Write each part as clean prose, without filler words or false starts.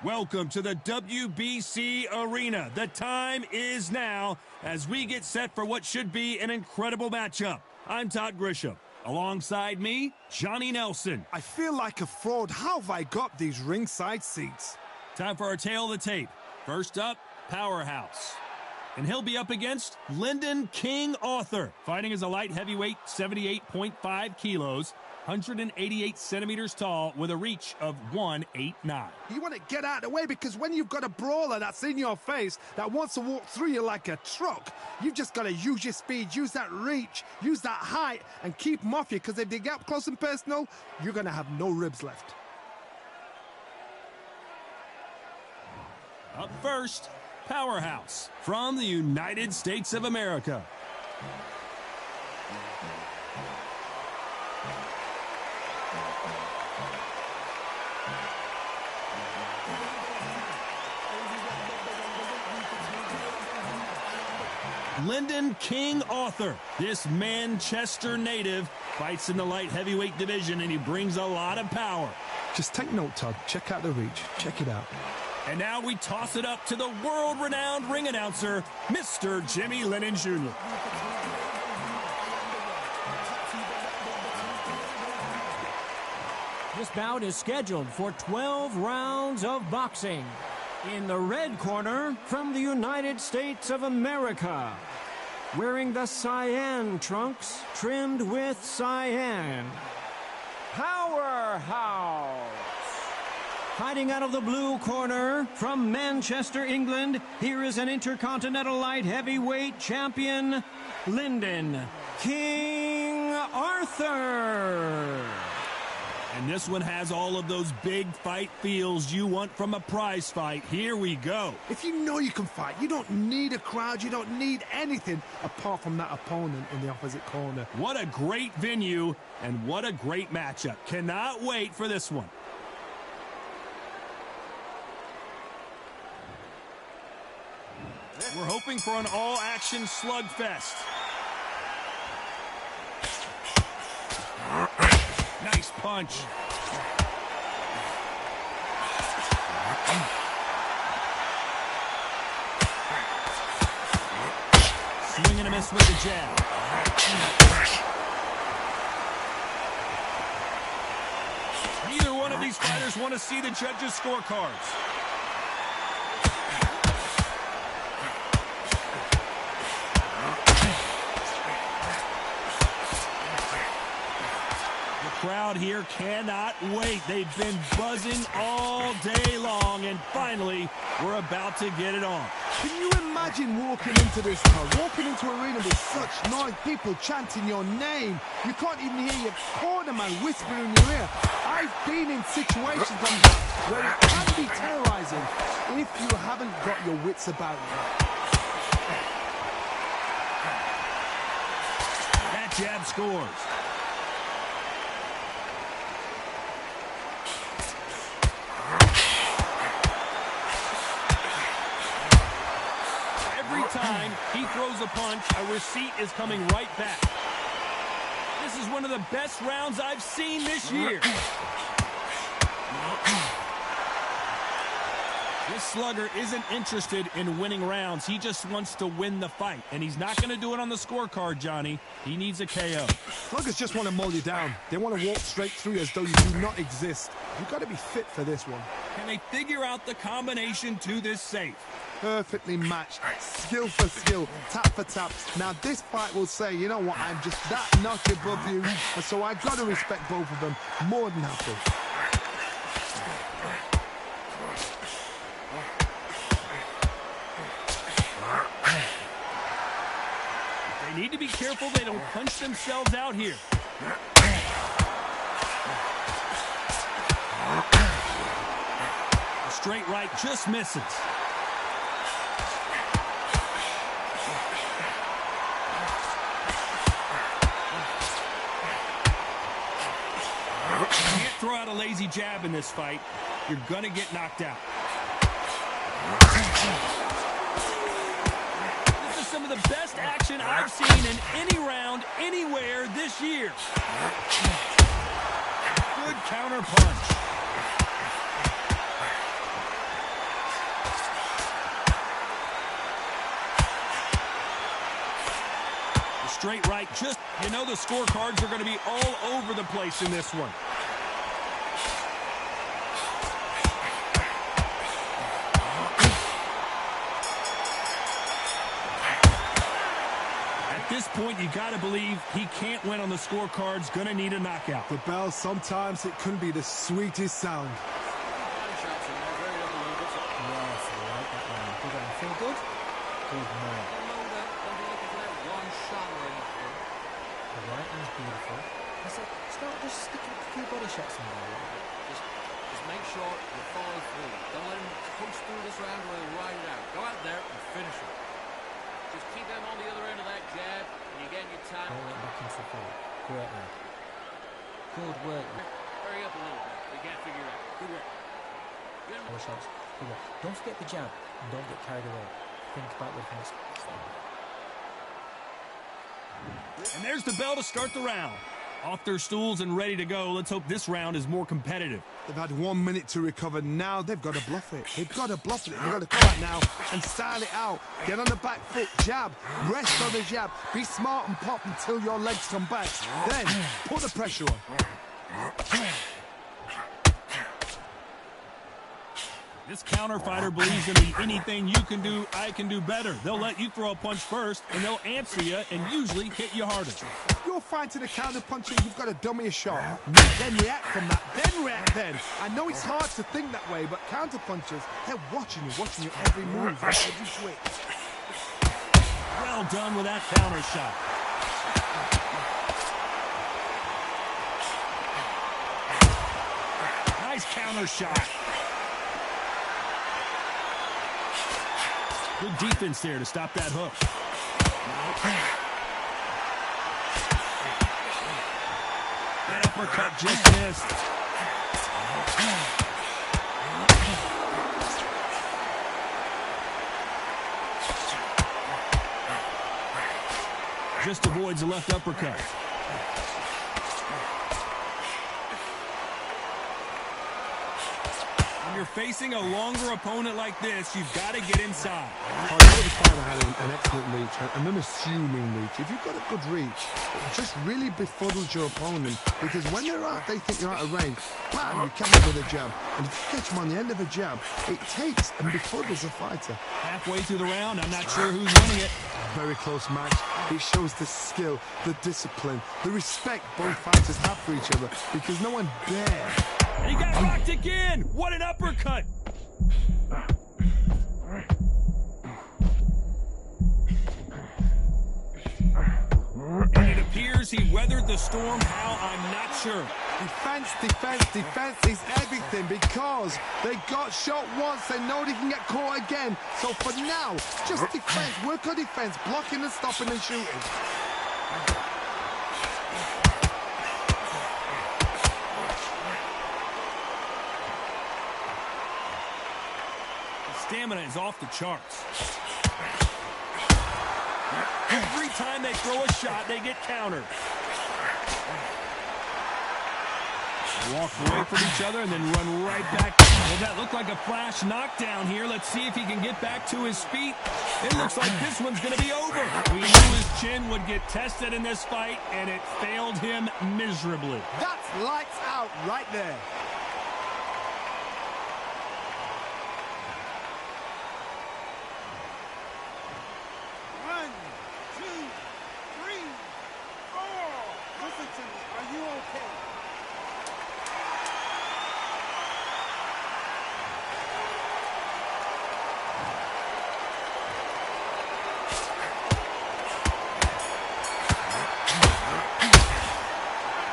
Welcome to the WBC Arena. The time is now as we get set for what should be an incredible matchup. I'm Todd Grisham. Alongside me, Johnny Nelson. I feel like a fraud. How have I got these ringside seats? Time for our tale of the tape. First up, Powerhouse. And he'll be up against Lyndon King Arthur, fighting as a light heavyweight, 78.5 kilos, 188 centimeters tall, with a reach of 189. You want to get out of the way, because when you've got a brawler that's in your face that wants to walk through you like a truck, you've just got to use your speed, use that reach, use that height, and keep them off you, because if they get up close and personal, you're going to have no ribs left. Up first, Powerhouse from the United States of America. Lyndon King Arthur, this Manchester native, fights in the light heavyweight division, and he brings a lot of power. Just take note, Todd. Check out the reach. Check it out. And now we toss it up to the world-renowned ring announcer, Mr. Jimmy Lennon Jr. This bout is scheduled for 12 rounds of boxing. In the red corner, from the United States of America, wearing the cyan trunks trimmed with cyan, Powerhouse. Hiding out of the blue corner, from Manchester, England, here is an Intercontinental Light Heavyweight Champion, Lyndon King Arthur. And this one has all of those big fight feels you want from a prize fight. Here we go. If you know you can fight, you don't need a crowd, you don't need anything apart from that opponent in the opposite corner. What a great venue, and what a great matchup. Cannot wait for this one. We're hoping for an all-action slugfest. Nice punch. Swing and a miss with the jab. Neither one of these fighters want to see the judges' scorecards. Crowd here cannot wait. They've been buzzing all day long, and finally, we're about to get it on. Can you imagine walking into this crowd, walking into an arena with such noise, people chanting your name? You can't even hear your corner man whispering in your ear. I've been in situations like that where it can be terrorizing if you haven't got your wits about you. That jab scores. Time he throws a punch, a receipt is coming right back. This is one of the best rounds I've seen this year. This slugger isn't interested in winning rounds. He just wants to win the fight, and he's not going to do it on the scorecard, Johnny. He needs a KO. Sluggers just want to mull you down. They want to walk straight through as though you do not exist. You've got to be fit for this one. Can they figure out the combination to this safe? Perfectly matched, skill for skill, tap for tap. Now this fight will say, you know what, I'm just that notch above you, and so I've got to respect both of them more than happy. They need to be careful they don't punch themselves out here. A straight right just misses. You can't throw out a lazy jab in this fight. You're gonna get knocked out. This is some of the best action I've seen in any round, anywhere this year. Good counter punch. straight right. Just, you know, the scorecards are going to be all over the place in this one. At this point, you got to believe he can't win on the scorecards. Going to need a knockout. The bell, sometimes it can be the sweetest sound. Feel good? Good man. The right hand's beautiful. I said, start just sticking a few body shots in there. Just make sure you follow through. Don't let him punch through this round or he'll ride it out. Go out there and finish it. Just keep him on the other end of that jab and you get your time. Don't let back into the fight. Great man. Good work. Hurry up a little bit. We can't figure it out. Good work. Body shots. Good work. Don't forget the jab. And don't get carried away. Think about the defense. And there's the bell to start the round. Off their stools and ready to go. Let's hope this round is more competitive. They've had 1 minute to recover. Now they've got to bluff it. They've got to bluff it. They've got to come out now and style it out. Get on the back foot, jab, rest on the jab. Be smart and pop until your legs come back. Then put the pressure on. This counter fighter believes in the anything you can do, I can do better. They'll let you throw a punch first, and they'll answer you and usually hit you harder. You're fighting a counter puncher, you've got to dummy a shot. Then react from that, then react then. I know it's hard to think that way, but counter punchers, they're watching you every move, every switch. Well done with that counter shot. Nice counter shot. Good defense there to stop that hook. That uppercut just missed. Just avoids the left uppercut. When you're facing a longer opponent like this, you've got to get inside. Oh, the other fighter had an excellent reach, an unassuming reach. If you've got a good reach, it just really befuddles your opponent, because when they're out, they think you're out of range. Bam, you catch them with a jab. And if you catch them on the end of a jab, it takes and befuddles a fighter. Halfway through the round, I'm not sure who's winning it. Very close match. It shows the skill, the discipline, the respect both fighters have for each other, because no one dare. And he got rocked again! What an uppercut! And it appears he weathered the storm. How, I'm not sure. Defense, defense, defense is everything, because they got shot once, they know they can get caught again. So for now, just defense, work on defense, blocking and stopping and shooting. Stamina is off the charts. Every time they throw a shot, they get countered. Walk away from each other and then run right back. Well, that looked like a flash knockdown here. Let's see if he can get back to his feet. It looks like this one's going to be over. We knew his chin would get tested in this fight, and it failed him miserably. That's lights out right there.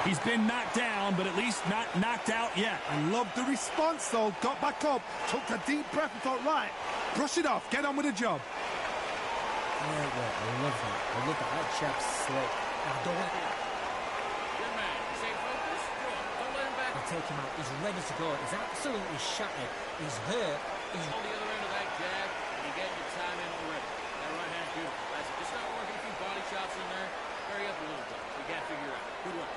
He's been knocked down, but at least not knocked out yet. I love the response, though. Got back up, took a deep breath and thought, right, brush it off, get on with the job. Yeah, well, I love that. I love that. That chap's slick. Now, don't let him. Good man. Stay focused. Good. Don't let him back. I'll take him out. He's ready to go. He's absolutely shattered. He's hurt. He's On the other end of that jab, and you get your time in already. That right hand's beautiful. That's it. Just start working a few body shots in there. Hurry up a little bit. We can't figure it out. Good work.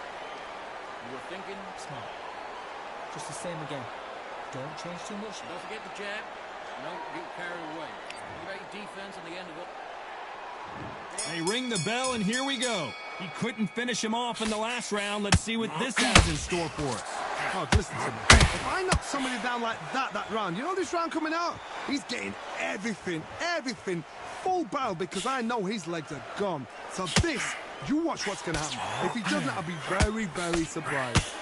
You were thinking smart. Just the same again. Don't change too much. Don't forget the jab. Don't get carried away. Think about your defense on the end of it. They ring the bell, and here we go. He couldn't finish him off in the last round. Let's see what this has in store for us. Oh, listen to me. If I knock somebody down like that round, you know this round coming out? He's getting everything, full barrel, because I know his legs are gone. So this, you watch what's going to happen. If he doesn't, I'll be very, very surprised.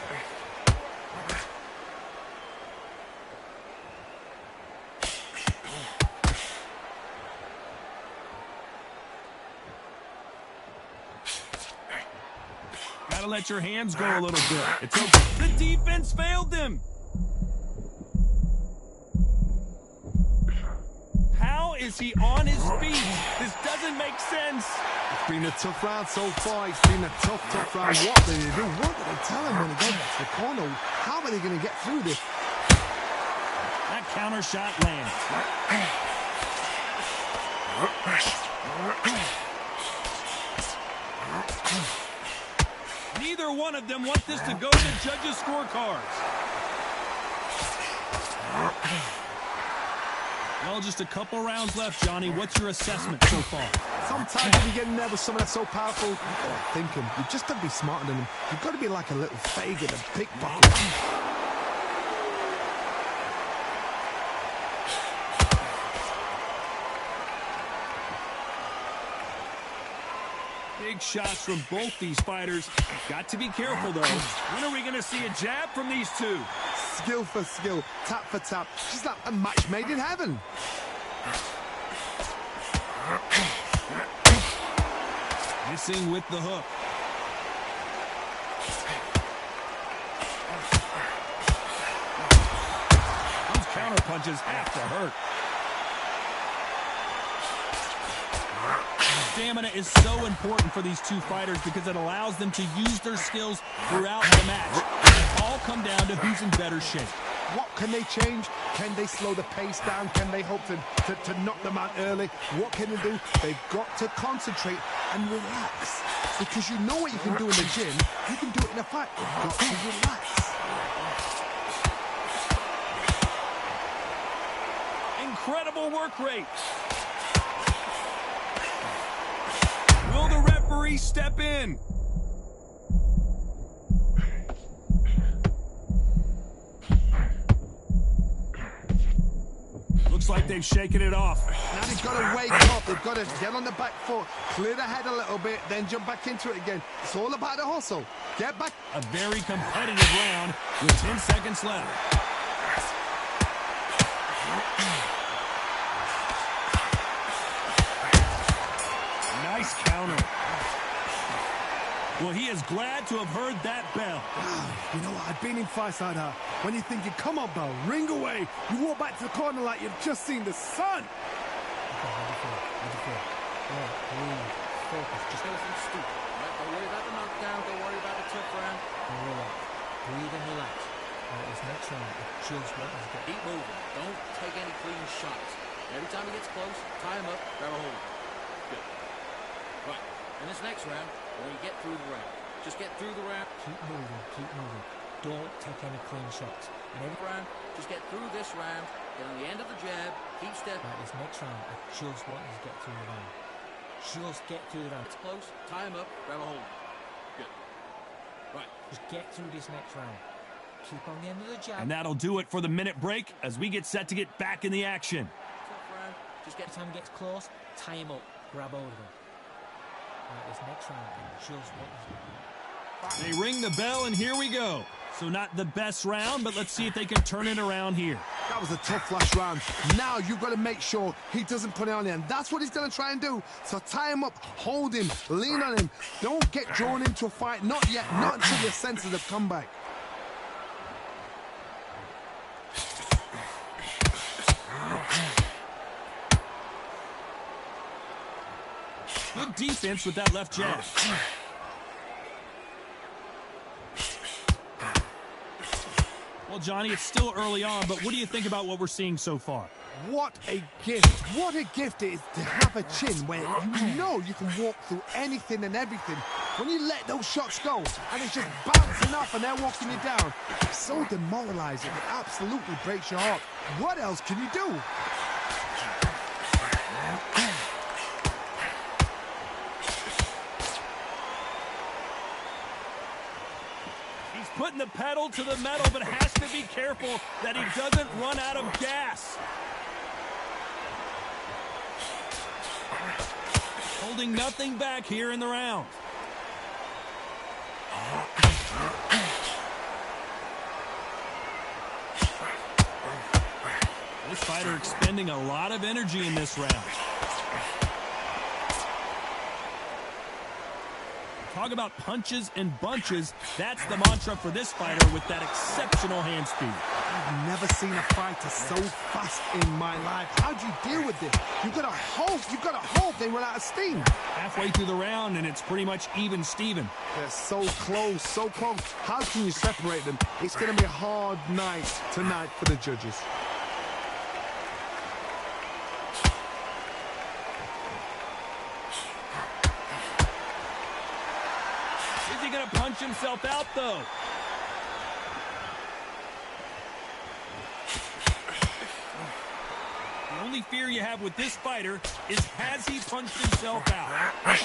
Gotta let your hands go a little bit. It's okay. The defense failed them. How is he on his feet? This doesn't make sense. It's been a tough round so far. It's been a tough round. What did they do? What did they tell him when he got back to the corner? How are they going to get through this? That counter shot lands. Neither one of them want this to go to the judges' scorecards. Well, just a couple rounds left, Johnny. What's your assessment so far? Sometimes when you get in there with someone that's so powerful, you've got to think him. You've just got to be smarter than him. You've got to be like a little Fagin, a pickpocket. Big shots from both these fighters. Got to be careful, though. When are we going to see a jab from these two? Skill for skill, tap for tap. She's like a match made in heaven. Missing with the hook. Those counter punches have to hurt. Stamina is so important for these two fighters because it allows them to use their skills throughout the match. It all come down to who's in better shape. What can they change? Can they slow the pace down? Can they hope to knock them out early? What can they do? They've got to concentrate and relax. Because you know what you can do in the gym, you can do it in a fight. You've got to relax. Incredible work rate. Will the referee step in? Looks like they've shaken it off. Now they've got to wake up. They've got to get on the back foot, clear the head a little bit, then jump back into it again. It's all about the hustle. Get back. A very competitive round with 10 seconds left. Nice counter. Well, he is glad to have heard that bell. You know what? I've been in fights like that. When you're thinking, come on, bell, ring away. You walk back to the corner like you've just seen the sun. Focus. Just anything stupid. Right? Don't worry about the knockdown. Don't worry about the tough round. Relax. Breathe and relax. This next round, just what is good. Keep moving. Don't take any clean shots. Every time he gets close, tie him up, grab a hold. Good. Right. In this next round, when you get through the round, just get through the round. Keep moving, keep moving. Don't take any clean shots. And every Round, just get through this round, get on the end of the jab, keep stepping. right, this next round, I just want you to get through the round. Just get through the round. It's close, tie him up, grab a hold. Good. Right. Just get through this next round. Keep on the end of the jab. And that'll do it for the minute break as we get set to get back in the action. Tough round, just get Every time he gets close, tie him up, grab hold of him. Right, this next round, I just want you to... They ring the bell, and here we go. So not the best round, but let's see if they can turn it around here. That was a tough last round. Now you've got to make sure he doesn't put it on him. That's what he's going to try and do. So tie him up, hold him, lean on him. Don't get drawn into a fight. Not yet. Not until your senses have come back. Good defense with that left jab. Well, Johnny, it's still early on, but what do you think about what we're seeing so far? What a gift. What a gift it is to have a chin where you know you can walk through anything and everything. When you let those shots go and it's just bouncing off and they're walking you down, it's so demoralizing. It absolutely breaks your heart. What else can you do? putting the pedal to the metal, but has to be careful that he doesn't run out of gas. Holding nothing back here in the round. This fighter expending a lot of energy in this round. Talk about punches and bunches. That's the mantra for this fighter with that exceptional hand speed. I've never seen a fighter so fast in my life. How do you deal with this? You've got to hope they run out of steam. Halfway through the round, and it's pretty much even Steven. They're so close, so close. How can you separate them? It's going to be a hard night tonight for the judges. Is he going to punch himself out, though? The only fear you have with this fighter is, has he punched himself out?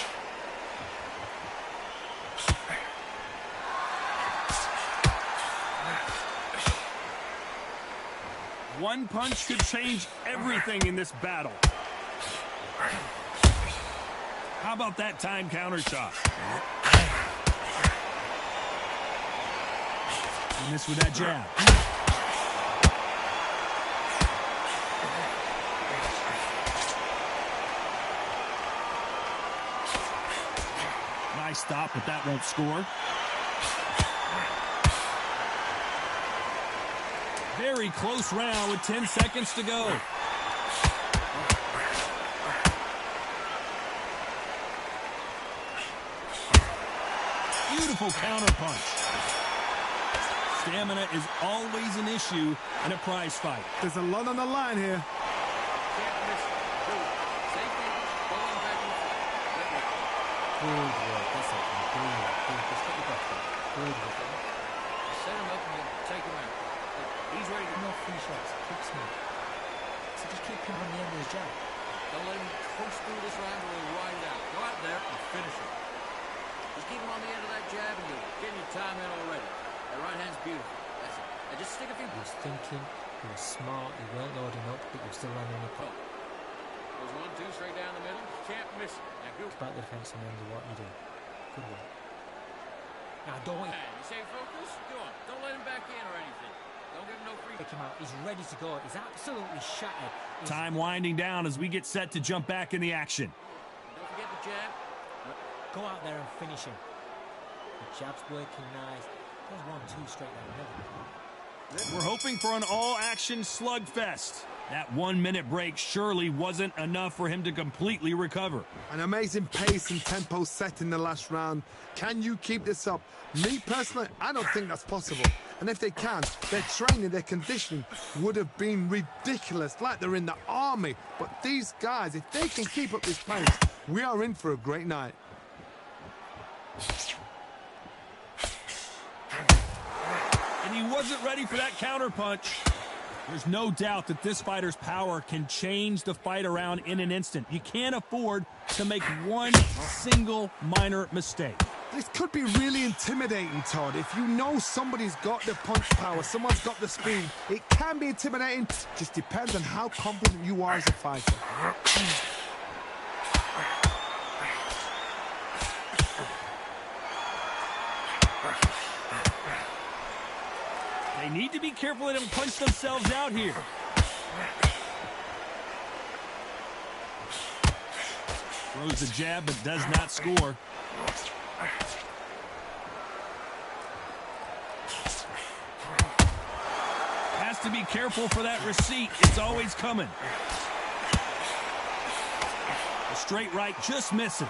One punch could change everything in this battle. How about that time counter shot? He missed with that jab. Nice stop, but that won't score. Very close round with 10 seconds to go. Beautiful counter punch. Stamina is always an issue in a prize fight. There's a lot on the line here. Good work, that's it. Good work. Just get your breath back. Good work. Set him up and take him out. Look, he's ready to No free shots. Keep smooth. So just keep him on the end of his jab. Don't let him coast through this round or he'll ride it out. Go out there and finish him. Just keep him on the end of that jab and you're getting your time in already. That right hand's beautiful. That's it. And just stick a few. He was thinking, he was smart, he weren't loading up, but he was still landing the pop. Goes 1-2 straight down the middle. Can't miss it. Now go. Back the defense and under what you do. Good work. Now don't want You say focus? Go on. Don't let him back in or anything. Don't give him no free. take him out. He's ready to go. He's absolutely shattered. Time winding down as we get set to jump back in the action. Don't forget the jab. Go out there and finish him. The jab's working nice. There's 1-2 straight down the middle. We're hoping for an all-action slugfest. That 1 minute break surely wasn't enough for him to completely recover. An amazing pace and tempo set in the last round. Can you keep this up? Me personally, I don't think that's possible. And if they can, their training, their conditioning would have been ridiculous, like they're in the army. But these guys, if they can keep up this pace, we are in for a great night. And he wasn't ready for that counterpunch. There's no doubt that this fighter's power can change the fight around in an instant. You can't afford to make one single minor mistake. This could be really intimidating, Todd. If you know somebody's got the punch power, someone's got the speed, it can be intimidating. Just depends on how confident you are as a fighter. They need to be careful they don't punch themselves out here. Throws the jab but does not score. Has to be careful for that receipt. It's always coming. A straight right just misses.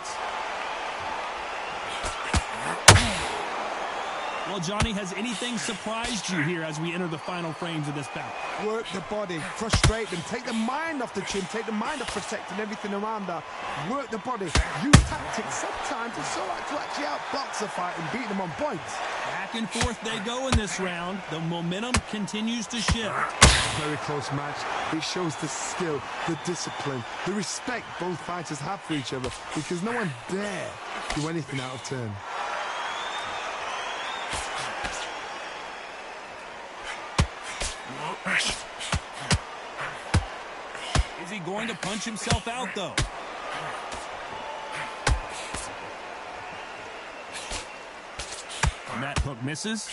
Well, Johnny, has anything surprised you here as we enter the final frames of this bout? Work the body, frustrate them, take the mind off the chin, take the mind off protecting everything around her. Work the body, use tactics. Sometimes it's so like to actually outbox a fight and beat them on points. Back and forth they go in this round. The momentum continues to shift. Very close match. It shows the skill, the discipline, the respect both fighters have for each other because no one dare do anything out of turn. Is he going to punch himself out, though? And that hook misses.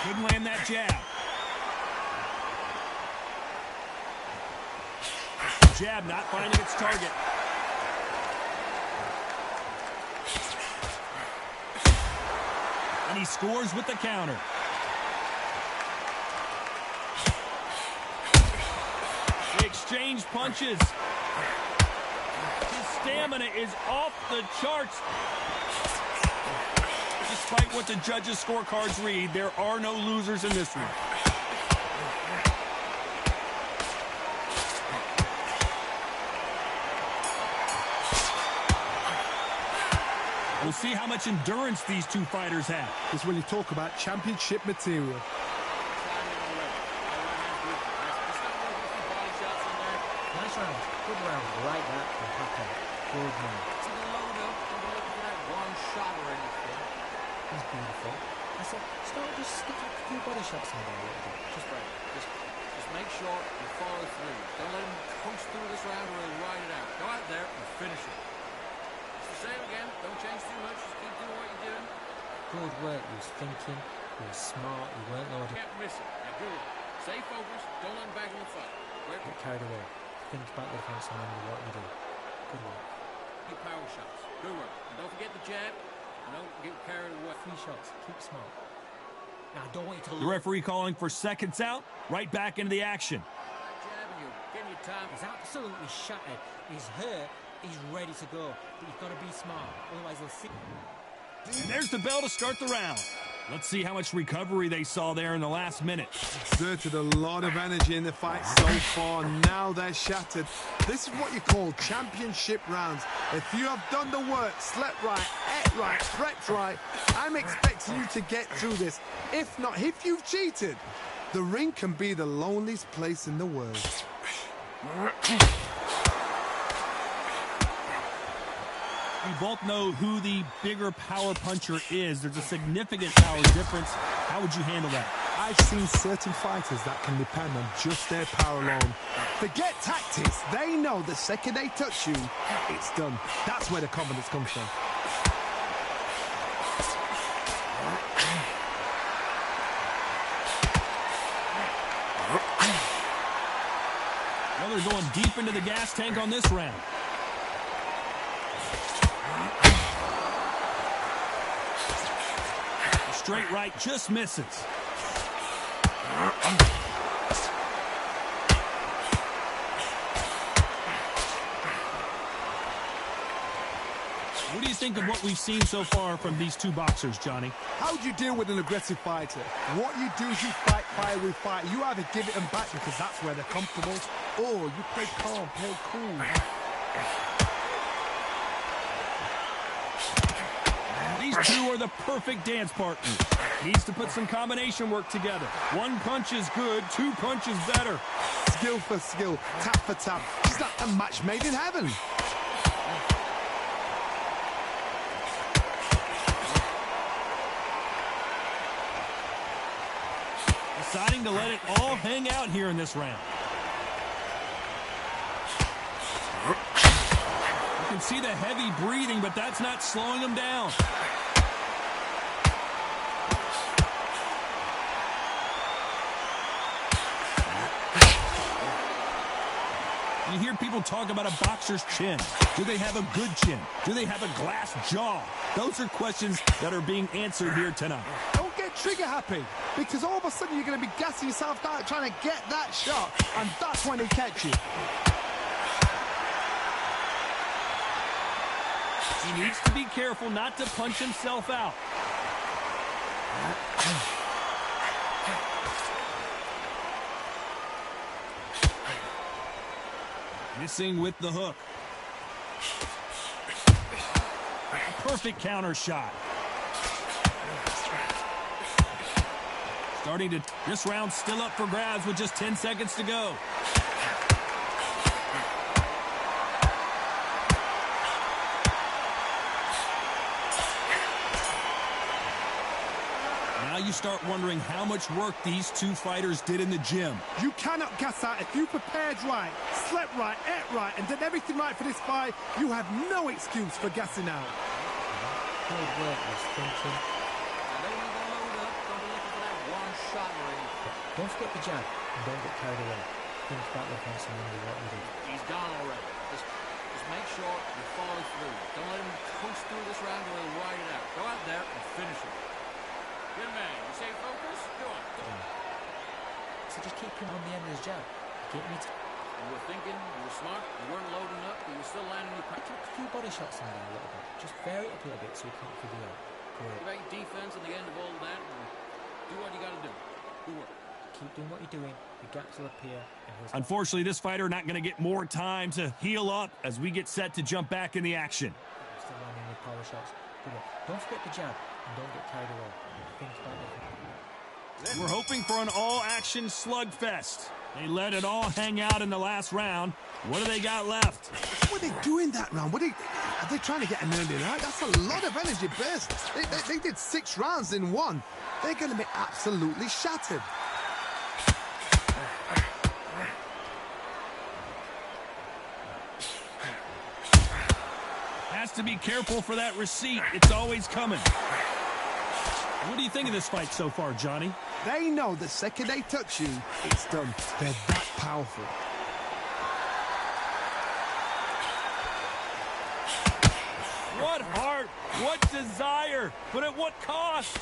Couldn't land that jab. Jab not finding its target. And he scores with the counter. They exchange punches. His stamina is off the charts. Despite what the judges' scorecards read, there are no losers in this one. We'll see how much endurance these two fighters have. It's when you talk about championship material. Nice round. Good round. Like that. Good man. To the load up. Don't be looking for that one shot or anything. He's beautiful. I said, start just sticking a few body shots in there. Just right. Just make sure you follow through. Don't let him coast through this round or he'll ride it out. Go out there and finish it. Say it again. Don't change too much. Just keep doing what you're doing. Good work. He was thinking. He was smart. He weren't loaded. Can't miss it. Now do it. Stay focused. Don't let him back in the fight. Great. Get carried away. Think about the defense and remember what you do. Good work. Keep power shots. Good work. And don't forget the jab. And don't get carried away. 3 shots. Keep smart. Now, I don't want you to The referee calling for seconds out. Right back into the action. Jab and you're getting your time. He's absolutely shattered. He's hurt. He's ready to go. But you've got to be smart. Otherwise, he'll see. And there's the bell to start the round. Let's see how much recovery they saw there in the last minute. Exerted a lot of energy in the fight so far. Now they're shattered. This is what you call championship rounds. If you have done the work, slept right, ate right, prepped right, I'm expecting you to get through this. If not, if you've cheated, the ring can be the loneliest place in the world. We both know who the bigger power puncher is. There's a significant power difference. How would you handle that? I've seen certain fighters that can depend on just their power alone. Forget tactics. They know the second they touch you, it's done. That's where the confidence comes from. Well, they're going deep into the gas tank on this round. Straight right just misses. What do you think of what we've seen so far from these two boxers, Johnny? How do you deal with an aggressive fighter? What you do is you fight fire with fire. You either give it them back because that's where they're comfortable, or you play calm, play cool. These two are the perfect dance partners. Needs to put some combination work together. One punch is good, 2 punches better. Skill for skill, tap for tap. It's like a match made in heaven. Deciding to let it all hang out here in this round. You can see the heavy breathing, but that's not slowing him down. You hear people talk about a boxer's chin. Do they have a good chin? Do they have a glass jaw? Those are questions that are being answered here tonight. Don't get trigger happy, because all of a sudden you're going to be gassing yourself out trying to get that shot, and that's when they catch you. He needs to be careful not to punch himself out. Missing with the hook. Perfect counter shot. Starting to... This round's still up for grabs with just 10 seconds to go. you start wondering how much work these two fighters did in the gym. You cannot gas out. If you prepared right, slept right, ate right, and did everything right for this fight, you have no excuse for gassing out. Good work, was thinking. I don't need to load up. Don't be looking for that one shot or anything. Don't forget the jab and don't get carried away. Think about the offensive and what you do. He's gone already. Just make sure you follow through. Don't let him coast through this round or he'll ride it out. Go out there and finish it. Good man. You stay focused? Go on. So just keep him on the end of his jab. Get me to... You were thinking, you were smart, you weren't loading up, but you were still landing your punch. Take a few body shots in there a little bit. Just vary it up a little bit so you can't figure out. Great. Give out your defense at the end of all of that and do what you got to do. Good work. Keep doing what you're doing. The gaps will appear. And unfortunately, this fighter not going to get more time to heal up as we get set to jump back in the action. Still landing with power shots. Good work. Don't forget the jab and don't get carried away. Think about it. We're hoping for an all-action slugfest. They let it all hang out in the last round. What do they got left? What are they doing that round? Are they trying to get an early night? That's a lot of energy burst. They did 6 rounds in one. They're going to be absolutely shattered. Has to be careful for that receipt. It's always coming. What do you think of this fight so far, Johnny? They know the second they touch you, it's done. They're that powerful. What heart, what desire, but at what cost?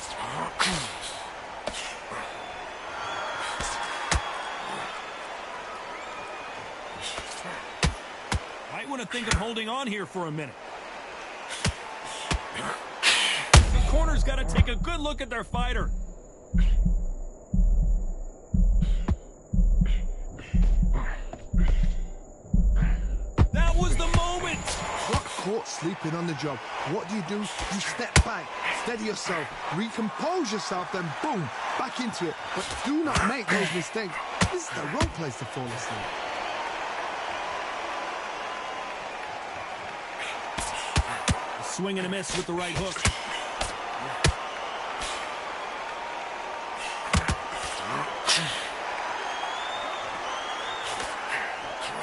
Might want to think of holding on here for a minute. The corner's got to take a good look at their fighter. That was the moment. Got caught sleeping on the job. What do? You step back, steady yourself, recompose yourself, then boom, back into it. But do not make those mistakes. This is the wrong place to fall asleep. Swing and a miss with the right hook.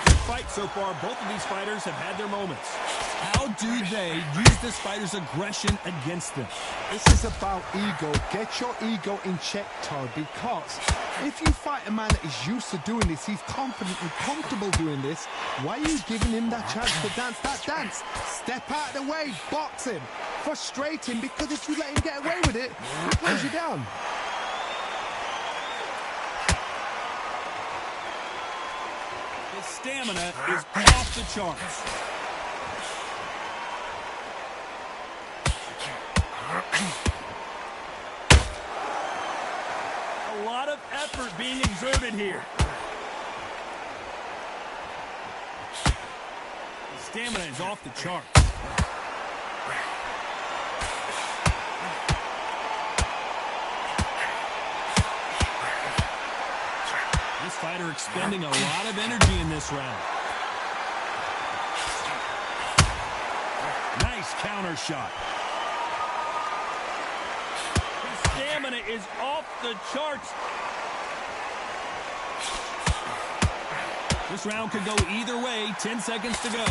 Good fight so far. Both of these fighters have had their moments. How do they use this fighter's aggression against them? This is about ego. Get your ego in check, Todd, because if you fight a man that is used to doing this, he's confident and comfortable doing this, why are you giving him that chance to dance that dance? Step out of the way, box him, frustrate him, because if you let him get away with it, he pulls you down. His stamina is off the charts. A lot of effort being exerted here. His stamina is off the charts. This fighter expending a lot of energy in this round. Nice counter shot. His stamina is off the charts. This round could go either way. 10 seconds to go.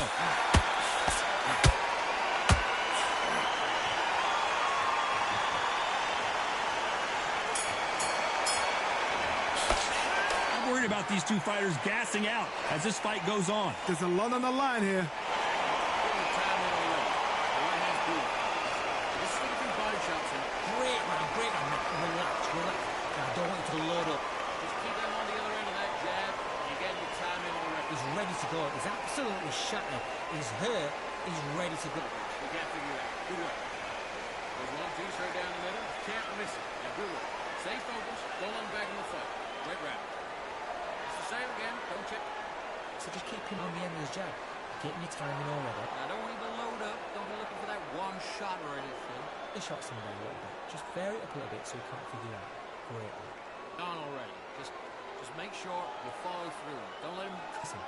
I'm worried about these two fighters gassing out as this fight goes on. There's a lot on the line here. He's absolutely shattered. He's hurt. He's ready to go. You can't figure it out. Good work. There's 1, 2 straight down the middle. Can't miss it. Yeah, good work. Stay focused. Don't let him back in the fight. Right round. It's the same again. Don't check. So just keep him on the end of his jab. Getting your timing already. Now, don't need to load up. Don't be looking for that one shot or anything. The shots in there a little bit. Just vary it up a little bit so you can't figure out. Great. Gone already. Just make sure you follow through. Don't let him... Listen.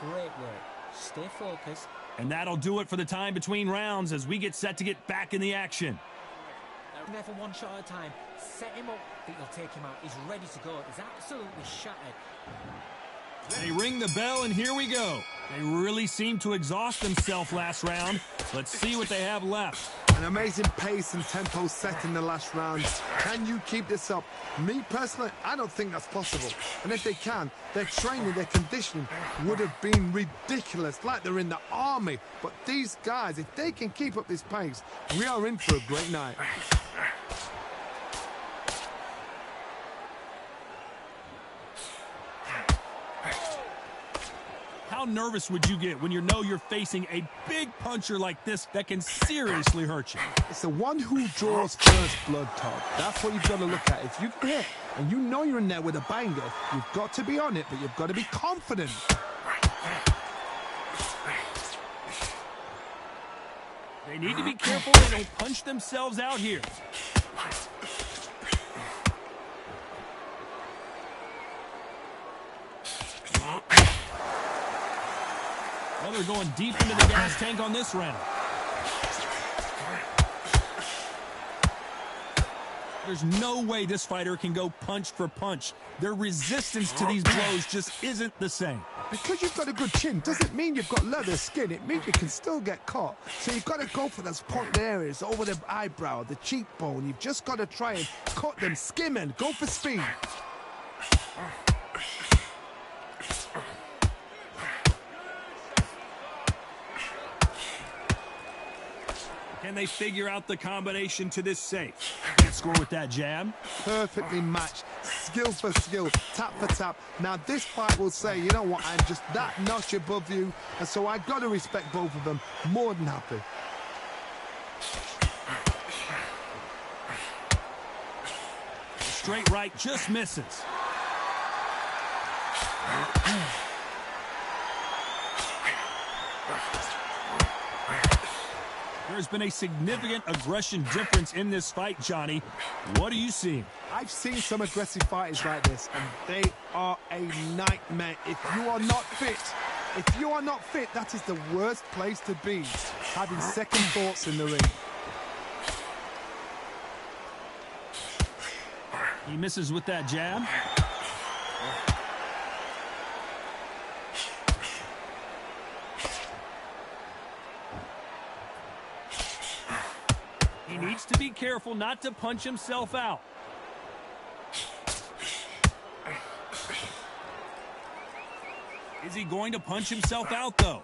Great work. Stay focused. And that'll do it for the time between rounds as we get set to get back in the action. Now There for one shot at a time. Set him up. I think he'll take him out. He's ready to go. He's absolutely shattered. They ring the bell, and here we go. They really seemed to exhaust themselves last round. Let's see what they have left. An amazing pace and tempo set in the last round. Can you keep this up? Me personally, I don't think that's possible. And if they can, their training, their conditioning would have been ridiculous, like they're in the army. But these guys, if they can keep up this pace, we are in for a great night. How nervous would you get when you know you're facing a big puncher like this that can seriously hurt you? It's the one who draws first blood, Todd. That's what you've got to look at. If you hit and you know you're in there with a banger, you've got to be on it, but you've got to be confident. They need to be careful they don't punch themselves out here. Well, they're going deep into the gas tank on this round. There's no way this fighter can go punch for punch. Their resistance to these blows just isn't the same. Because you've got a good chin doesn't mean you've got leather skin. It means you can still get caught. So you've got to go for those pointed areas over the eyebrow, the cheekbone. You've just got to try and cut them, skim and go for speed. Can they figure out the combination to this safe? Can't score with that jab. Perfectly matched, skill for skill, tap for tap. Now this fight will say, you know what, I'm just that notch above you, and so I've got to respect both of them. More than happy. Straight right just misses. There's been a significant aggression difference in this fight, Johnny. What are you seeing? I've seen some aggressive fighters like this, and they are a nightmare. If you are not fit, that is the worst place to be, having second thoughts in the ring. He misses with that jab. He needs to be careful not to punch himself out. Is he going to punch himself out, though?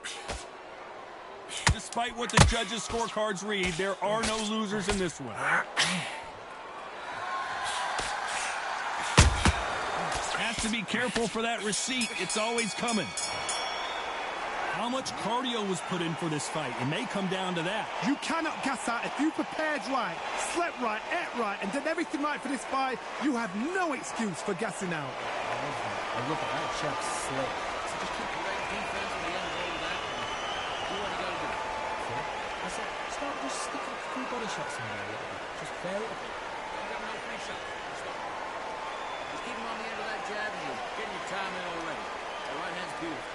Despite what the judges' scorecards read, there are no losers in this one. Has to be careful for that receipt. It's always coming. How much cardio was put in for this fight? It may come down to that. You cannot gas out. If you prepared right, slept right, ate right, and did everything right for this fight, you have no excuse for gassing out. I love it. That jab slick. So just keep great defense at the end of all of that. Do what you got to do. I said, start just sticking a few body shots in there a little bit. Just vary it a bit. You got no free shot. Stop. Just keep him on the end of that jab and you're getting your time in already. That right hand's beautiful.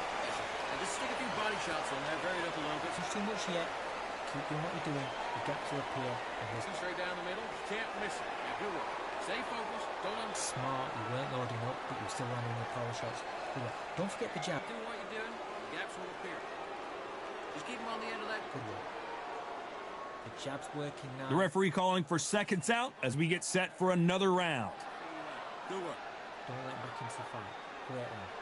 And just stick a few body shots on there, vary it up a little bit. Not too much yet. Keep doing what you're doing. The gaps will appear. And here's Straight down the middle. Can't miss it. Now good work. Stay focused. Don't smart. You weren't loading up, but you're still landing your power shots. Good work. Don't forget the jab. do what you're doing. The gaps will appear. Just keep him on the end of that. Good work. The jab's working now. The referee calling for seconds out as we get set for another round. Good work. Don't let him back into the fight. Great round.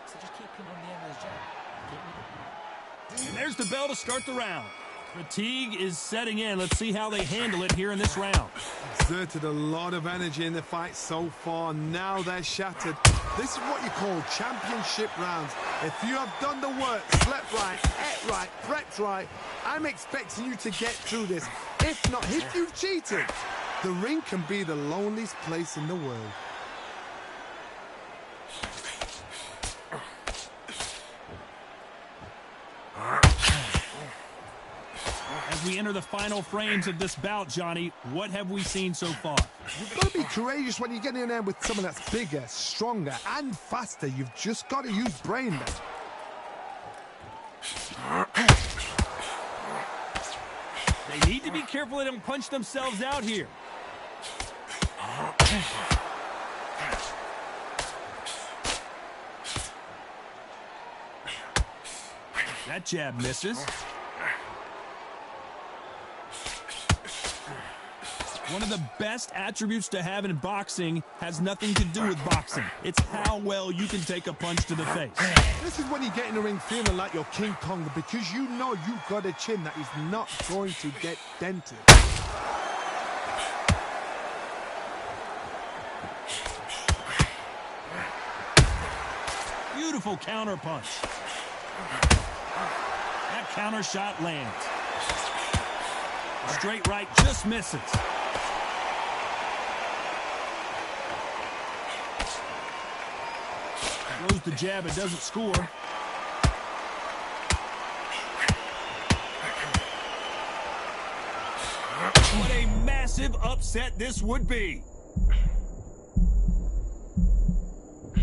So just keep him on the end of his jab. And there's the bell to start the round. Fatigue is setting in. Let's see how they handle it here in this round. Exerted a lot of energy in the fight so far. Now they're shattered. This is what you call championship rounds. If you have done the work, slept right, ate right, prepped right, I'm expecting you to get through this. If not, if you've cheated, the ring can be the loneliest place in the world. As we enter the final frames of this bout, Johnny, what have we seen so far? You've got to be courageous when you get in there with someone that's bigger, stronger, and faster. You've just got to use brain there. They need to be careful they don't punch themselves out here. That jab misses. One of the best attributes to have in boxing has nothing to do with boxing. It's how well you can take a punch to the face. This is when you get in the ring feeling like you're King Kong, because you know you've got a chin that is not going to get dented. Beautiful counter punch. That counter shot lands. The straight right just misses. Throws the jab, it doesn't score. What a massive upset this would be.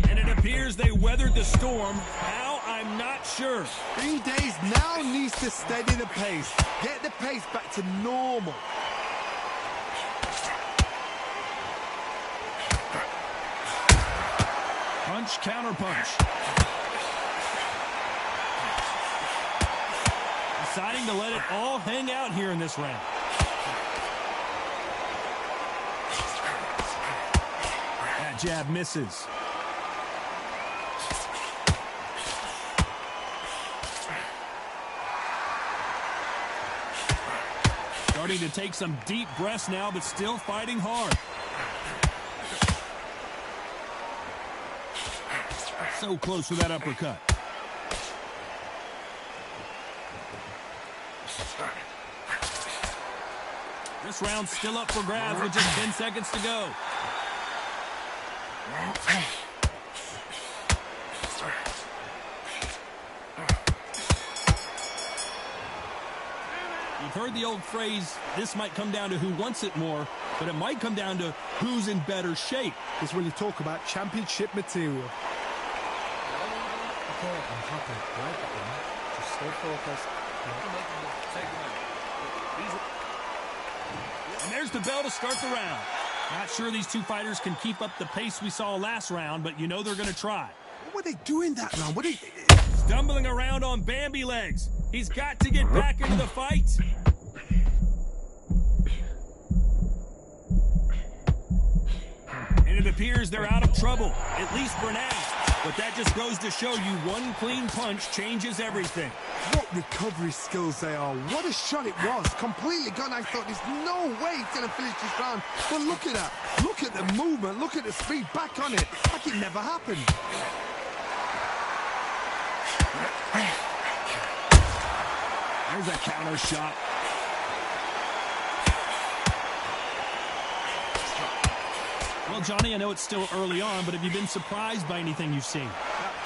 And it appears they weathered the storm. How? I'm not sure. Green Days now needs to steady the pace. Get the pace back to normal. Punch, counter punch. Deciding to let it all hang out here in this round. That jab misses. Starting to take some deep breaths now, but still fighting hard. So close with that uppercut. This round's still up for grabs with just 10 seconds to go. You've heard the old phrase, this might come down to who wants it more, but it might come down to who's in better shape. It's when you talk about championship material. Okay, I'm happy. Right at them. Just stay focused. And there's the bell to start the round. Not sure these two fighters can keep up the pace we saw last round, but you know they're going to try. What were they doing that round? What are they... Stumbling around on Bambi legs. He's got to get back into the fight. And it appears they're out of trouble, at least for now. But that just goes to show you one clean punch changes everything. What recovery skills they are. What a shot it was. Completely gone. I thought there's no way he's going to finish this round. But look at that. Look at the movement. Look at the speed. Back on it. Like it never happened. There's a counter shot. Well, Johnny, I know it's still early on, but have you been surprised by anything you've seen?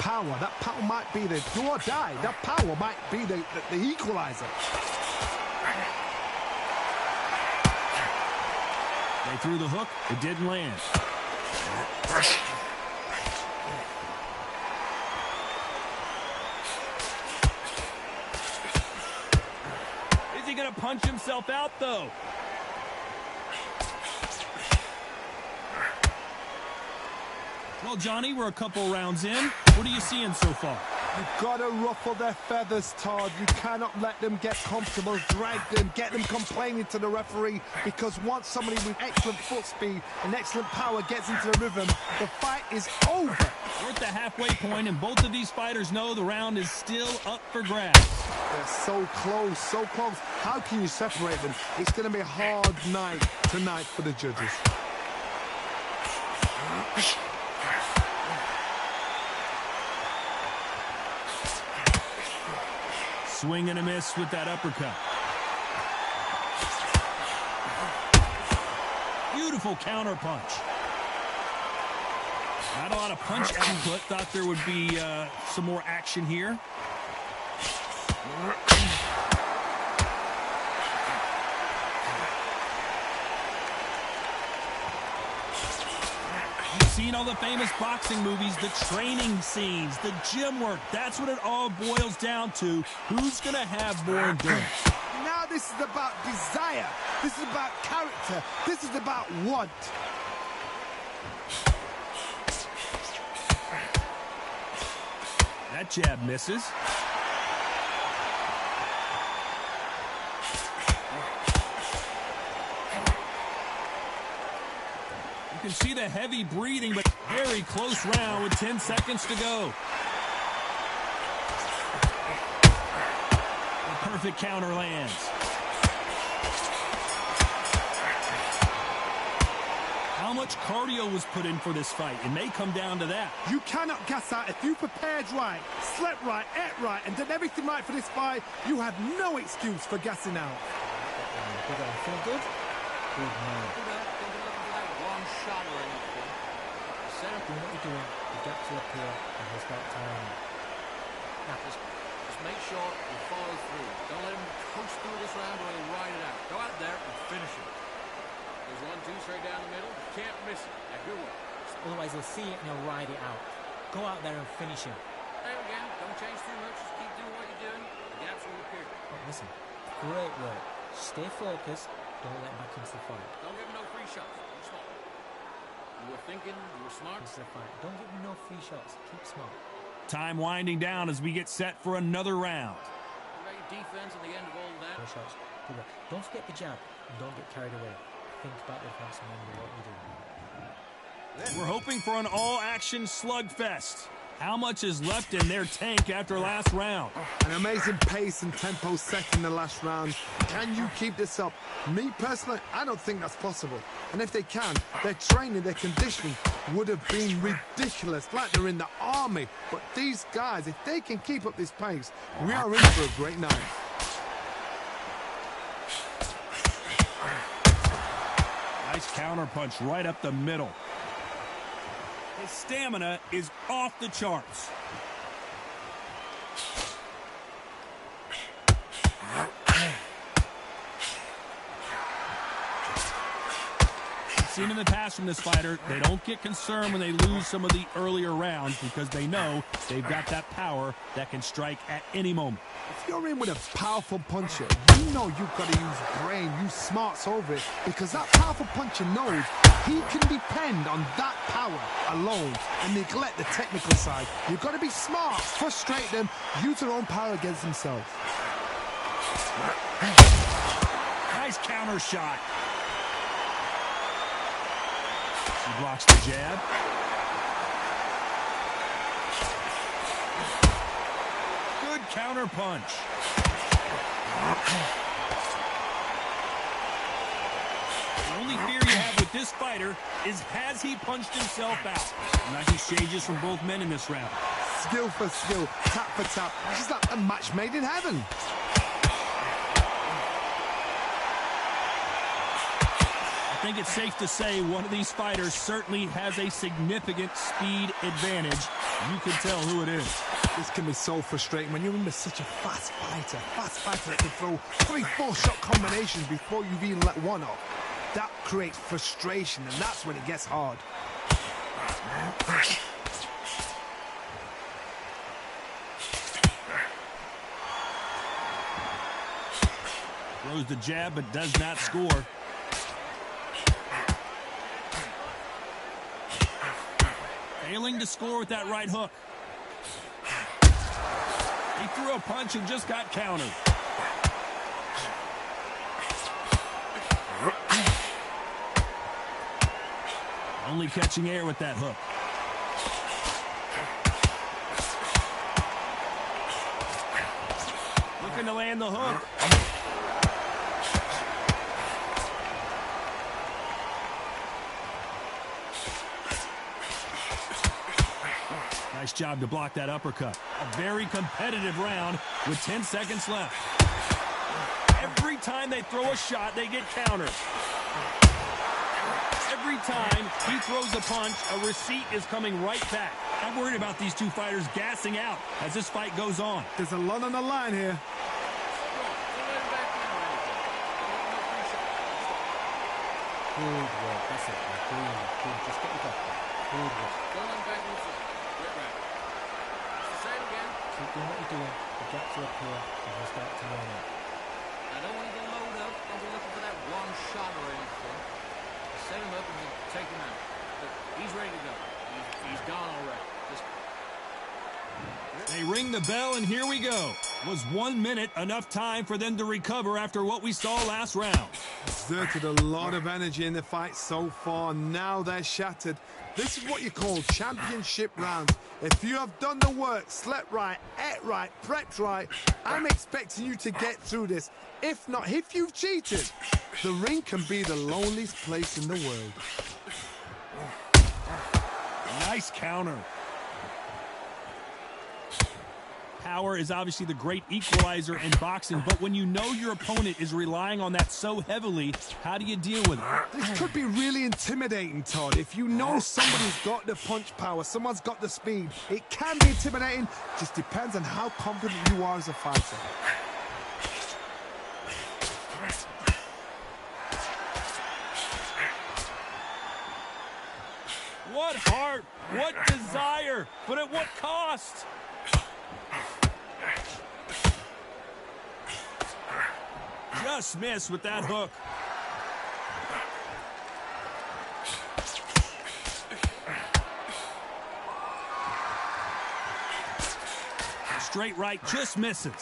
That power might be the do or die. That power might be the equalizer. They threw the hook. It didn't land. Is he going to punch himself out, though? Well, Johnny, we're a couple rounds in. What are you seeing so far? You've got to ruffle their feathers, Todd. You cannot let them get comfortable, drag them, get them complaining to the referee, because once somebody with excellent foot speed and excellent power gets into the rhythm, the fight is over. We're at the halfway point, and both of these fighters know the round is still up for grabs. They're so close, so close. How can you separate them? It's going to be a hard night tonight for the judges. Swing and a miss with that uppercut. Beautiful counter punch. Not a lot of punch output. Thought there would be some more action here. You've seen all the famous boxing movies, the training scenes, the gym work. That's what it all boils down to. Who's going to have more endurance? Now this is about desire. This is about character. This is about want. That jab misses. You can see the heavy breathing, but very close round with 10 seconds to go. The perfect counter lands. How much cardio was put in for this fight? It may come down to that. You cannot gas out. If you prepared right, slept right, ate right, and did everything right for this fight, you have no excuse for gassing out. Feel good? Good man. One shot or anything. Set up. Doing what you're doing, the gaps will appear and he'll start timing. Now, just make sure you follow through. Don't let him coast through this round or he'll ride it out. Go out there and finish it. There's 1-2 straight down the middle. Can't miss it. Now, good one. Otherwise he'll see it and he'll ride it out. Go out there and finish him. There again. Don't change too much. Just keep doing what you're doing. The gaps will appear. Oh, listen, great work. Stay focused. Don't let back into the fight. Don't give him no free shots. Keep smart. You were thinking. You were smart. Into the fight. Don't give him no free shots. Keep smart. Time winding down as we get set for another round. You got your defense at the end of all that. No shots. Good work. Don't forget the jab and don't get carried away. Think about the defense and remember what you're doing. We're hoping for an all-action slugfest. How much is left in their tank after last round? An amazing pace and tempo set in the last round. Can you keep this up? Me personally, I don't think that's possible. And if they can, their training, their conditioning would have been ridiculous, like they're in the army. But these guys, if they can keep up this pace, we are in for a great night. Nice counter punch right up the middle. His stamina is off the charts. Seen in the past from this fighter, they don't get concerned when they lose some of the earlier rounds because they know they've got that power that can strike at any moment. If you're in with a powerful puncher, you know you've got to use brain, use smarts over it, because that powerful puncher knows he can depend on that power alone and neglect the technical side. You've got to be smart, frustrate them, use their own power against themselves. Nice counter shot. He blocks the jab. Good counter punch. The only fear you have with this fighter is has he punched himself out? Nice exchanges from both men in this round. Skill for skill, tap for tap, just like a match made in heaven. I think it's safe to say one of these fighters certainly has a significant speed advantage. You can tell who it is. This can be so frustrating when you're in with such a fast fighter that can throw 3-4 shot combinations before you've even let one off. That creates frustration, and that's when it gets hard. Throws the jab but does not score. Failing to score with that right hook. He threw a punch and just got countered. Only catching air with that hook. Looking to land the hook. Nice job to block that uppercut. A very competitive round with 10 seconds left. Every time they throw a shot, they get countered. Every time he throws a punch, a receipt is coming right back. I'm worried about these two fighters gassing out as this fight goes on. There's a lot on the line here. Good work. That's it. Good. Just get your breath back. Good work. Don't let him back in the fight. Great round. It's the same again. Keep doing what you're doing. The gaps will appear and he'll start timing. I don't want to go Ring the bell, and here we go. Was 1 minute enough time for them to recover after what we saw last round? Exerted a lot of energy in the fight so far. Now they're shattered. This is what you call championship rounds. If you have done the work, slept right, ate right, prepped right, I'm expecting you to get through this. If not, if you've cheated, the ring can be the loneliest place in the world. Nice counter. Power is obviously the great equalizer in boxing, but when you know your opponent is relying on that so heavily, how do you deal with it? This could be really intimidating, Todd. If you know somebody's got the punch power, someone's got the speed, it can be intimidating. Just depends on how confident you are as a fighter. What heart, what desire, but at what cost? Just missed with that hook. Straight right, just misses.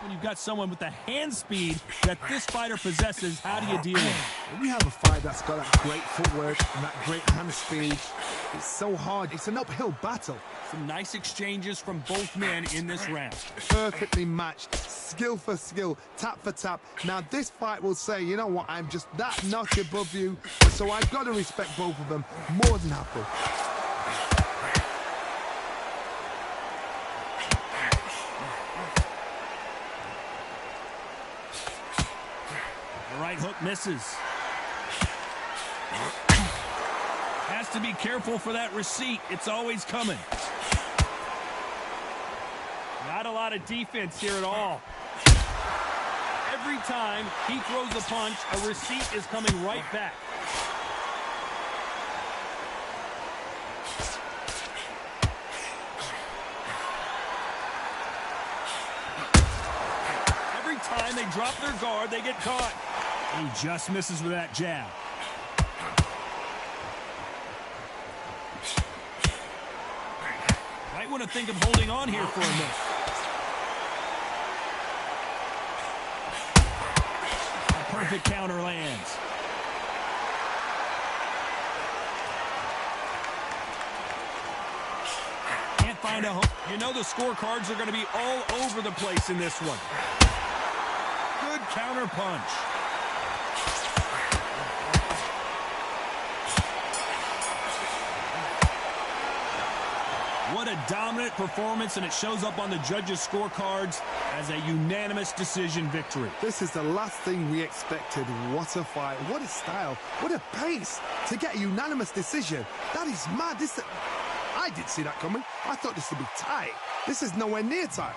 When you've got someone with the hand speed that this fighter possesses, how do you deal with it? When you have a fight that's got that great footwork and that great hand speed, it's so hard. It's an uphill battle. Some nice exchanges from both men in this round. Perfectly matched, skill for skill, tap for tap. Now this fight will say, you know what, I'm just that notch above you, so I've got to respect both of them more than happy. The right hook misses. Has to be careful for that receipt. It's always coming. Not a lot of defense here at all. Every time he throws a punch, a receipt is coming right back. Every time they drop their guard, they get caught. He just misses with that jab. Might want to think of holding on here for a minute. A perfect counter lands. Can't find a hook. You know the scorecards are going to be all over the place in this one. Good counter punch. What a dominant performance, and it shows up on the judges' scorecards as a unanimous decision victory. This is the last thing we expected. What a fight, what a style, what a pace to get a unanimous decision. That is mad. I didn't see that coming. I thought this would be tight. This is nowhere near tight.